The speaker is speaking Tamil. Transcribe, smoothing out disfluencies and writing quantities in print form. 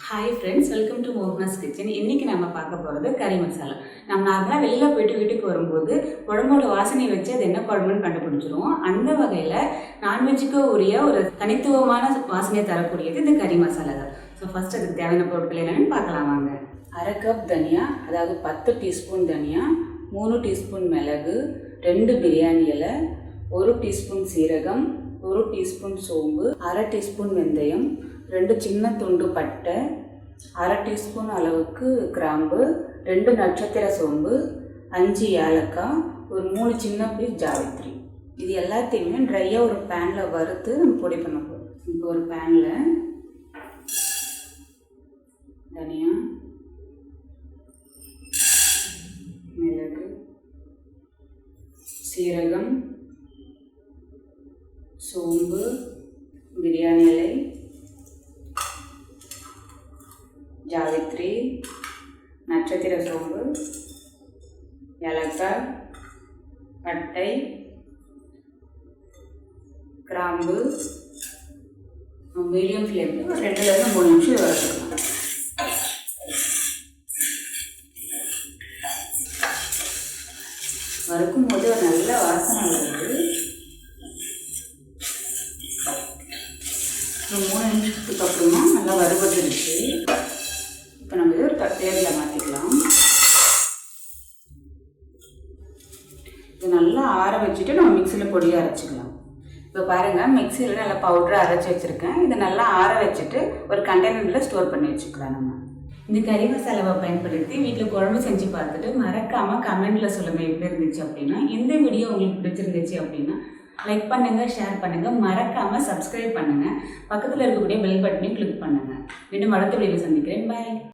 Hi friends, welcome to Mohana's kitchen. இன்னைக்கு நாம பார்க்க போறது கறி மசாலா. நம்ம நார்மலா வெளியில போயிட்டு வீட்டுக்கு வரும்போது உடம்போட வாசனை வச்சு அது என்ன குழம்புன்னு கண்டுபிடிச்சிருவோம். அந்த வகையில நான்வெஜ்ஜுக்கு உரிய ஒரு தனித்துவமான வாசனையை தரக்கூடியது இந்த கறி மசாலா தான். ஸோ ஃபர்ஸ்ட் அதுக்கு தேவையான பொருட்கள் என்னன்னு பார்க்கலாம் வாங்க. 1/2 கப் தனியா, அதாவது 10 டீஸ்பூன் தனியா, 3 டீஸ்பூன் மிளகு, 2 பிரியாணி இலை, 1 டீஸ்பூன் சீரகம், 1 டீஸ்பூன் சோம்பு, 1/2 டீஸ்பூன் வெந்தயம், 2 சின்ன துண்டு பட்டை, 1/2 டீஸ்பூன் அளவுக்கு கிராம்பு, 2 நட்சத்திர சோம்பு, 5 ஏலக்காய், ஒரு 3 சின்ன பீஸ் ஜாவித்ரி. இது எல்லாத்தையுமே ட்ரையாக ஒரு பேனில் வறுத்து நம்ம பொடி பண்ண போகிறோம். இப்போ ஒரு பேனில் தனியா, மிளகு, சீரகம், சோம்பு, பிரியாணி இலை, ஜாவித்ரி, நட்சத்திர சோம்பு, ஏலக்காய், பட்டை, கிராம்பு, மீடியம் ஃப்ளேமில் ஒரு 2லேருந்து 3 நிமிஷம் வறுத்துக்கலாம். வறுக்கும் போது ஒரு நல்ல வாசனை வருது. ஒரு 3 நிமிஷத்துக்கு அப்புறமா நல்லா வறுபட்டுருச்சு. இப்போ நம்ம இது ஒரு தேவையில் மாற்றிக்கலாம். இது நல்லா ஆற வச்சுட்டு நம்ம மிக்சியில் பொடியாக அரைச்சிக்கலாம். இப்போ பாருங்கள், மிக்சியில் நல்லா பவுடராக அரைச்சி வச்சுருக்கேன். இதை நல்லா ஆற வச்சுட்டு ஒரு கண்டெய்னரில் ஸ்டோர் பண்ணி வச்சுக்கலாம். நம்ம இந்த கறி மசாலாவை பயன்படுத்தி வீட்டில் குழம்பு செஞ்சு பார்த்துட்டு மறக்காமல் கமெண்டில் சொல்லுங்கள் எப்படி இருந்துச்சு அப்படின்னா. இந்த வீடியோ உங்களுக்கு பிடிச்சிருந்துச்சு அப்படின்னா லைக் பண்ணுங்கள், ஷேர் பண்ணுங்கள், மறக்காமல் சப்ஸ்கிரைப் பண்ணுங்கள், பக்கத்தில் இருக்கக்கூடிய பெல் பட்டனையும் கிளிக் பண்ணுங்கள். மீண்டும் அடுத்த வீடியோவில் சந்திக்கிறேன். பாய்.